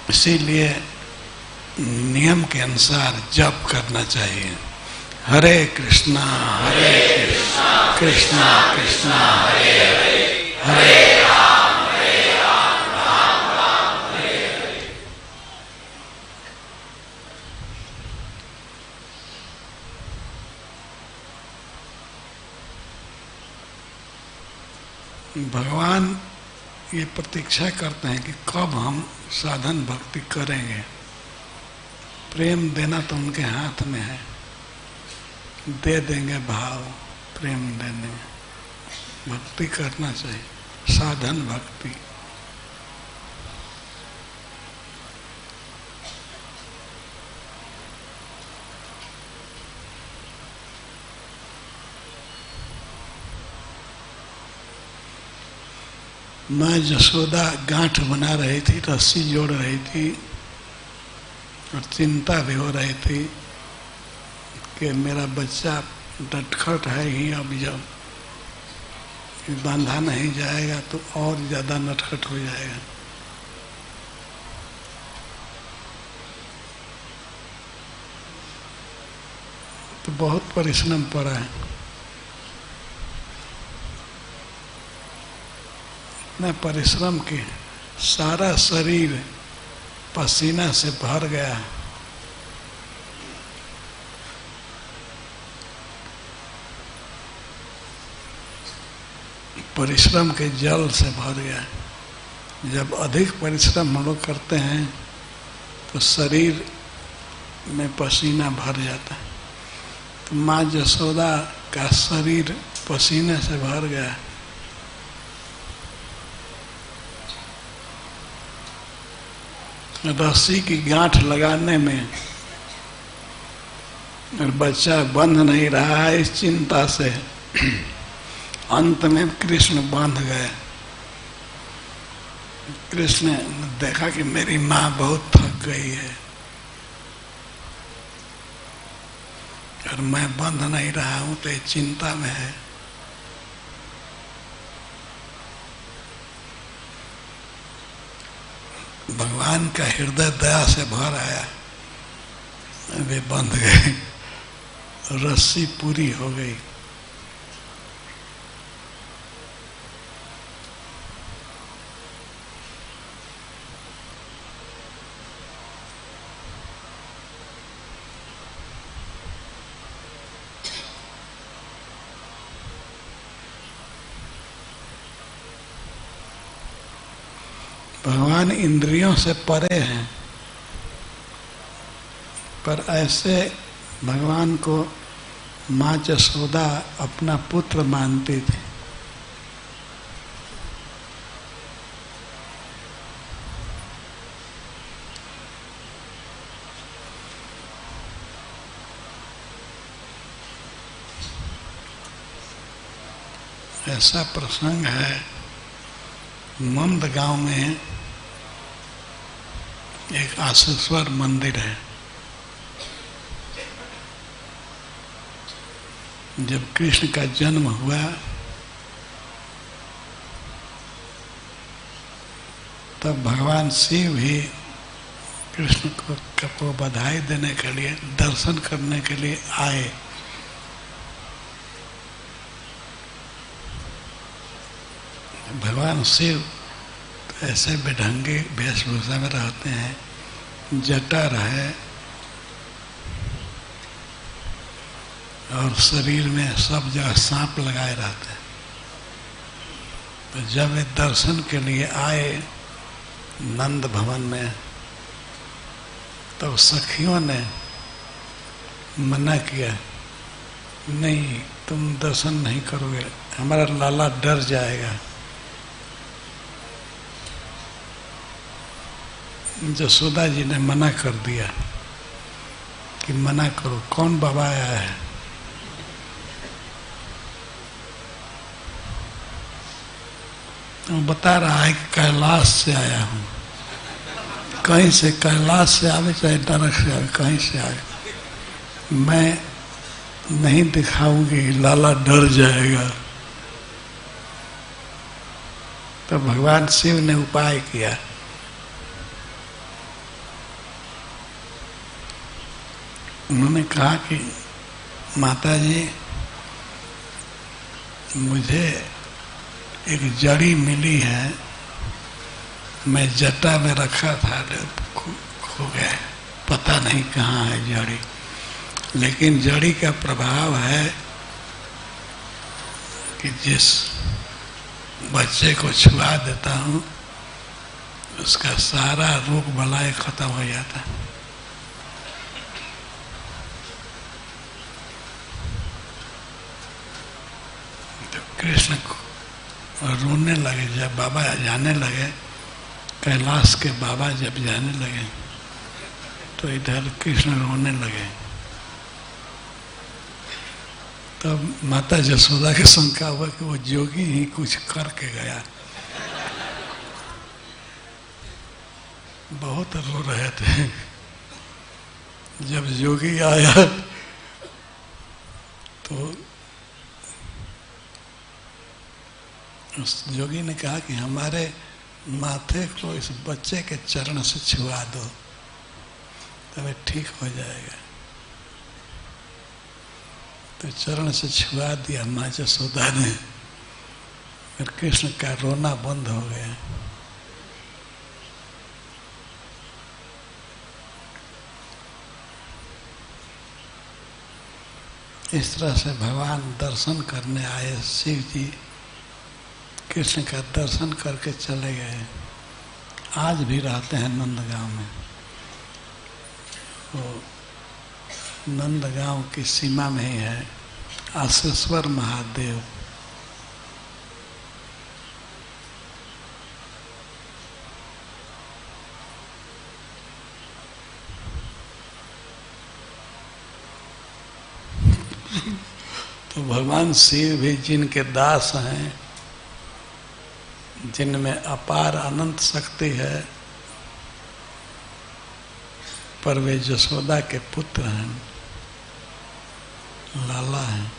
इसीलिए नियम के अनुसार जप करना चाहिए। हरे कृष्णा कृष्णा कृष्णा हरे हरे, हरे राम राम राम हरे हरे। भगवान ये प्रतीक्षा करते हैं कि कब हम साधन भक्ति करेंगे। प्रेम देना तो उनके हाथ में है, दे देंगे भाव, प्रेम दे देंगे। भक्ति करना चाहिए, साधन भक्ति। माँ यशोदा गांठ बना रही थी, रस्सी जोड़ रही थी और चिंता भी हो रही थी कि मेरा बच्चा नटखट है ही, अब जब बांधा नहीं जाएगा तो और ज्यादा नटखट हो जाएगा। तो बहुत परिश्रम पड़ा है। इतना परिश्रम कि सारा शरीर पसीना से भर गया। परिश्रम के जल से भर गया। जब अधिक परिश्रम हम लोग करते हैं तो शरीर में पसीना भर जाता है। तो माँ यशोदा का शरीर पसीने से भर गया। रस्सी की गांठ लगाने में और बच्चा बंध नहीं रहा है, इस चिंता से अंत में कृष्ण बांध गए। कृष्ण ने देखा कि मेरी माँ बहुत थक गई है और मैं बंध नहीं रहा हूं, तो ये चिंता में है। भगवान का हृदय दया से भर आया, वे बंध गए, रस्सी पूरी हो गई। भगवान इंद्रियों से परे हैं, पर ऐसे भगवान को माँ यशोदा अपना पुत्र मानती थी। ऐसा प्रसंग है, मंद गांव में एक आशेश्वर मंदिर है। जब कृष्ण का जन्म हुआ तब भगवान शिव भी कृष्ण को बधाई देने के लिए, दर्शन करने के लिए आए। भगवान शिव ऐसे बेढंगे वेशभूषा में रहते हैं, जटा है और शरीर में सब जगह सांप लगाए रहते हैं। तो जब वे दर्शन के लिए आए नंद भवन में, तब सखियों ने मना किया, नहीं तुम दर्शन नहीं करोगे, हमारा लाला डर जाएगा। यशोदा जी ने मना कर दिया कि मना करो, कौन बाबा आया है? तो बता रहा है कि कैलाश से आया हूँ। कहीं से, कैलाश से आवे चाहे नरक से आवे, कहीं से आवे, मैं नहीं दिखाऊंगी, लाला डर जाएगा। तो भगवान शिव ने उपाय किया। उन्होंने कहा कि माता जी, मुझे एक जड़ी मिली है, मैं जटा में रखा था, खो गया, पता नहीं कहाँ है जड़ी, लेकिन जड़ी का प्रभाव है कि जिस बच्चे को छुआ देता हूँ उसका सारा रोग बलाएं खत्म हो जाता है। कृष्ण रोने लगे जब बाबा जाने लगे, कैलाश के बाबा जब जाने लगे तो इधर कृष्ण रोने लगे। तब माता यशोदा के शंका हुआ कि वो जोगी ही कुछ करके गया। बहुत रो रहे थे। जब योगी आया तो उस योगी ने कहा कि हमारे माथे को इस बच्चे के चरण से छुआ दो तब ठीक हो जाएगा। तो चरण से छुआ दिया माँ यशोदा ने, फिर कृष्ण का रोना बंद हो गया। इस तरह से भगवान दर्शन करने आए। शिव जी कृष्ण का दर्शन करके चले गए। आज भी रहते हैं नंदगांव में। वो नंदगांव की सीमा में ही है आशेश्वर महादेव। तो भगवान शिव भी जिनके दास हैं, जिनमें अपार अनंत शक्ति है, पर वे यशोदा के पुत्र हैं, लाला हैं।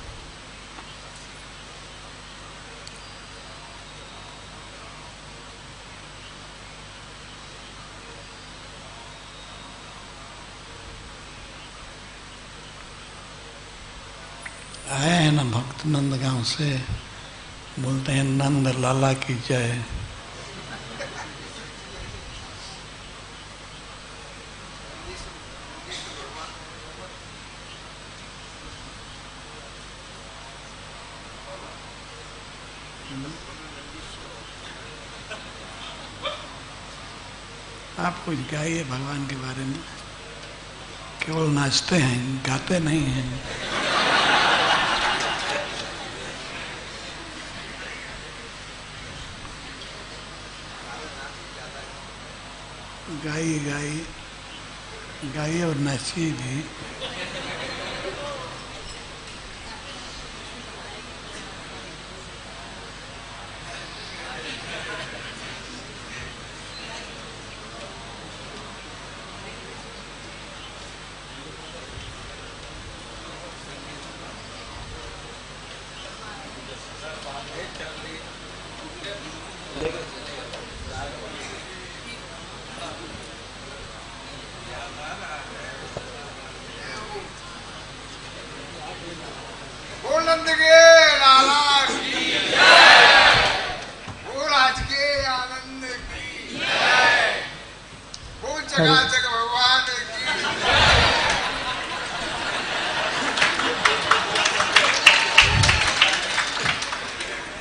आए हैं ना भक्त नंदगांव से, बोलते हैं नंद लाला की जय। आप कुछ गाइए भगवान के बारे में। केवल नाचते हैं, गाते नहीं हैं। गाइए गाइए गाइए और नाचिए भी।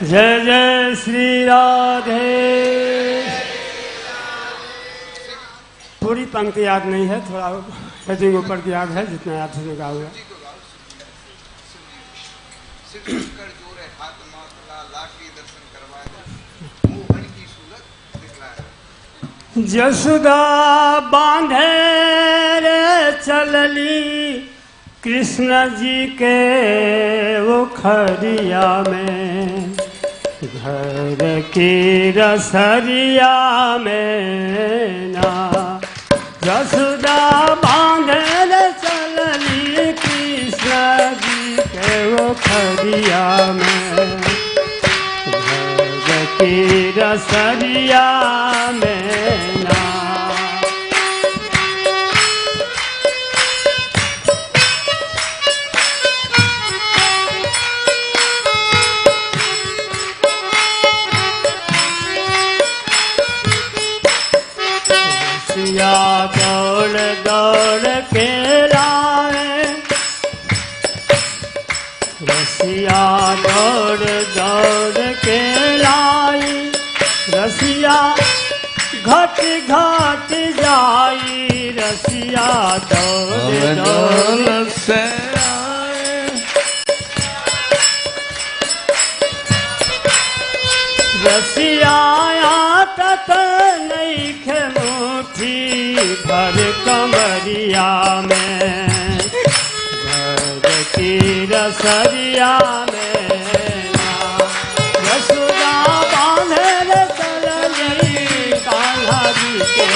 जय जय श्री राधे। पूरी पंक्ति याद नहीं है, थोड़ा हेडिंग ऊपर की याद है, जितना याद से गा हुआ। जसुदा बांधे रे चलली कृष्ण जी के वो खरिया में, घर की रसरिया में ना। जसुदा बांधे चलली कृष्ण जी के वो खरिया में, घर की रसरिया में ना। दौड़ दौड़ के लाए, रसिया दौड़ दौड़ के लाई, रसिया घट घट जाई, रसिया दौड़ दौड़ से आए। रसिया तत नहीं खे मुट्ठी भर कमरिया में, घर की रसरिया में ना। यशोदा बांधे चलली कान्हा जी के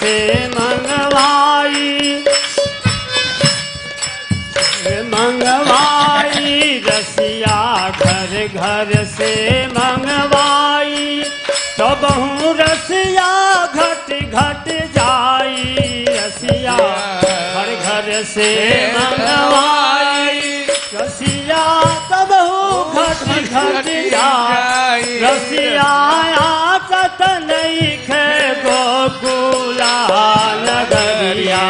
से मंगवाई, मंगवाई रसिया घर घर से मंगवाई, तो बहु रसिया घट घट जाई, रसिया घर घर से मंगवाई, रसिया तो बहु घट घट जाई, रसिया आत नहीं खे गोकुला नगरिया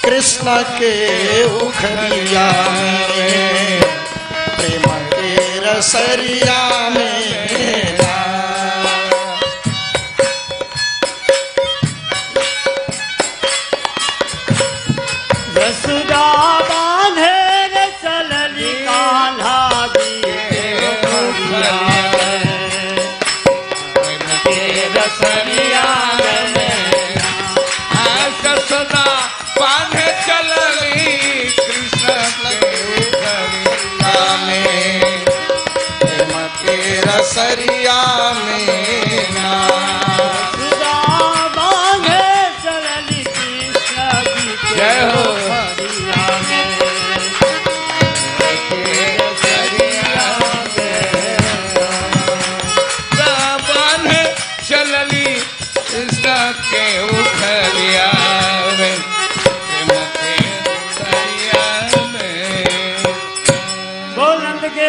कृष्ण के उखरिया में, प्रेम के रसरिया में, यशोदा बांधे रे चलली कान्हा जी के उखरिया में, प्रेम के रसरिया में, यशोदा बांधे चलली कृष्ण के उखरिया में, प्रेम के रसरिया में ना, बांधे चलली कृष्ण जी के जय हो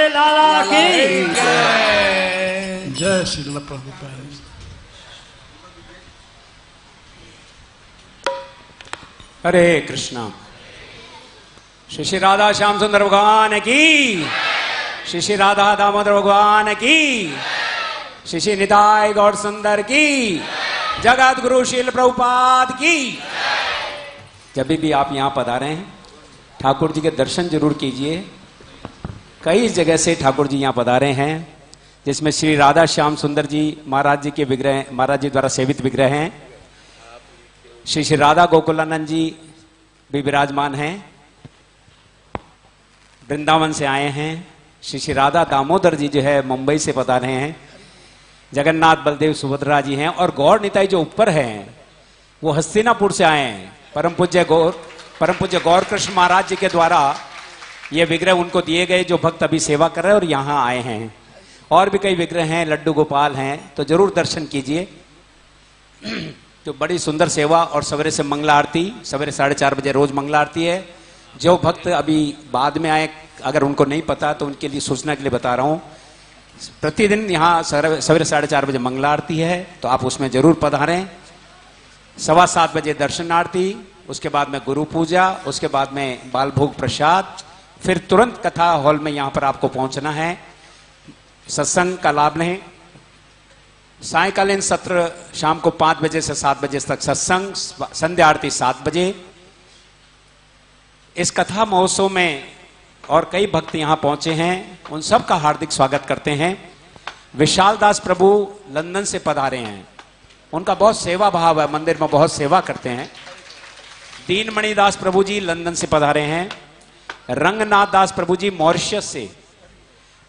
लाला की जय श्रील प्रभुपाद। हरे कृष्णा। श्री श्री राधा श्याम सुंदर भगवान की, श्री श्री राधा दामोदर भगवान की, श्री श्री निताय गौर सुंदर की, जगत गुरु श्रील प्रभुपाद की। जब भी आप यहाँ पधारे हैं ठाकुर जी के दर्शन जरूर कीजिए। कई जगह से ठाकुर जी यहाँ पधारे हैं, जिसमें श्री राधा श्याम सुंदर जी महाराज जी के विग्रह, महाराज जी द्वारा सेवित विग्रह हैं। श्री श्री राधा गोकुलानंद जी भी विराजमान हैं, वृंदावन से आए हैं। श्री श्री राधा दामोदर जी जो है मुंबई से पधारे हैं। जगन्नाथ बलदेव सुभद्रा जी हैं, और गौर निताई जो ऊपर हैं वो हस्तिनापुर से आए हैं। परम पूज्य गौर कृष्ण महाराज जी के द्वारा ये विग्रह उनको दिए गए, जो भक्त अभी सेवा कर रहे हैं और यहाँ आए हैं। और भी कई विग्रह हैं, लड्डू गोपाल हैं, तो जरूर दर्शन कीजिए। तो बड़ी सुंदर सेवा, और सवेरे से मंगला आरती, सवेरे 4:30 बजे रोज मंगला आरती है। जो भक्त अभी बाद में आए अगर उनको नहीं पता तो उनके लिए सूचना के लिए बता रहा हूँ। प्रतिदिन यहाँ सवेरे 4:30 बजे मंगला आरती है, तो आप उसमें जरूर पधारें। 7:15 बजे दर्शन आरती, उसके बाद में गुरु पूजा, उसके बाद में बाल भोग प्रसाद, फिर तुरंत कथा हॉल में यहाँ पर आपको पहुंचना है। सत्संग का लाभ लें। सायकालीन सत्र शाम को 5 बजे से 7 बजे तक सत्संग, संध्या आरती 7 बजे। इस कथा महोत्सव में और कई भक्त यहाँ पहुंचे हैं, उन सब का हार्दिक स्वागत करते हैं। विशाल दास प्रभु लंदन से पधारे हैं, उनका बहुत सेवा भाव है, मंदिर में बहुत सेवा करते हैं। दीनमणि दास प्रभु जी लंदन से पधारे हैं। रंगनाथ दास प्रभु जी मॉरिशस से,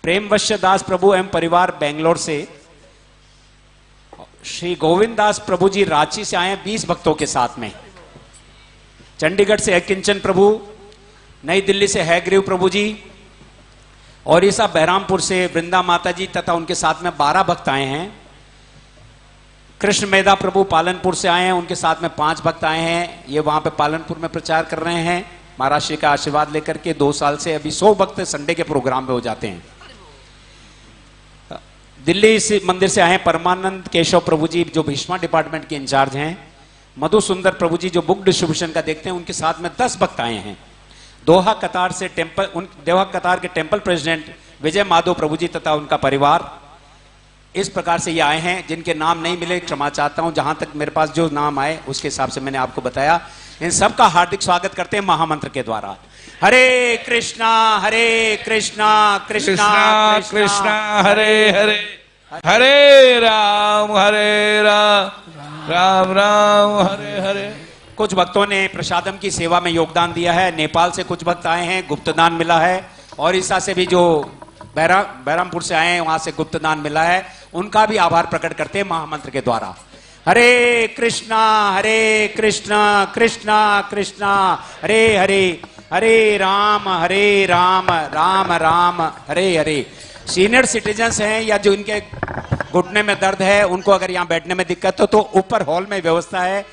प्रेमवश्य दास प्रभु एवं परिवार बेंगलोर से, श्री गोविंद दास प्रभु जी रांची से आए हैं 20 भक्तों के साथ में। चंडीगढ़ से है किंचन प्रभु, नई दिल्ली से है ग्रीव प्रभु जी, और ये सब बहरामपुर से वृंदा माता जी तथा उनके साथ में 12 भक्त आए हैं। कृष्ण मेधा प्रभु पालनपुर से आए हैं, उनके साथ में 5 भक्त आए हैं। ये वहां पे पालनपुर में प्रचार कर रहे हैं महाराज श्री का आशीर्वाद लेकर के। 2 साल से अभी 100 भक्त संडे के प्रोग्राम में हो जाते हैं। दिल्ली से मंदिर से आए हैं परमानंद केशव प्रभु जी, जो भीष्मा डिपार्टमेंट के इंचार्ज हैं। मधु सुंदर प्रभु जी जो बुक डिस्ट्रीब्यूशन का देखते हैं, उनके साथ में 10 भक्त आए हैं। दोहा कतार से दोहा कतार के टेम्पल प्रेसिडेंट विजय माधव प्रभु जी तथा उनका परिवार। इस प्रकार से ये आए हैं, जिनके नाम नहीं मिले क्षमा चाहता हूं, जहां तक मेरे पास जो नाम आए उसके हिसाब से मैंने आपको बताया। इन सब का हार्दिक स्वागत करते हैं महामंत्र के द्वारा। हरे कृष्णा कृष्णा कृष्णा कृष्णा हरे हरे, हरे राम राम राम हरे हरे। कुछ भक्तों ने प्रसादम की सेवा में योगदान दिया है। नेपाल से कुछ भक्त आए हैं, गुप्तदान मिला है। ओडिशा से भी जो बहरामपुर से आए हैं, वहां से गुप्तदान मिला है। उनका भी आभार प्रकट करते हैं महामंत्र के द्वारा। हरे कृष्णा कृष्णा कृष्णा हरे हरे, हरे राम राम राम हरे हरे। सीनियर सिटीजन्स हैं या जो इनके घुटने में दर्द है, उनको अगर यहाँ बैठने में दिक्कत हो तो ऊपर हॉल में व्यवस्था है,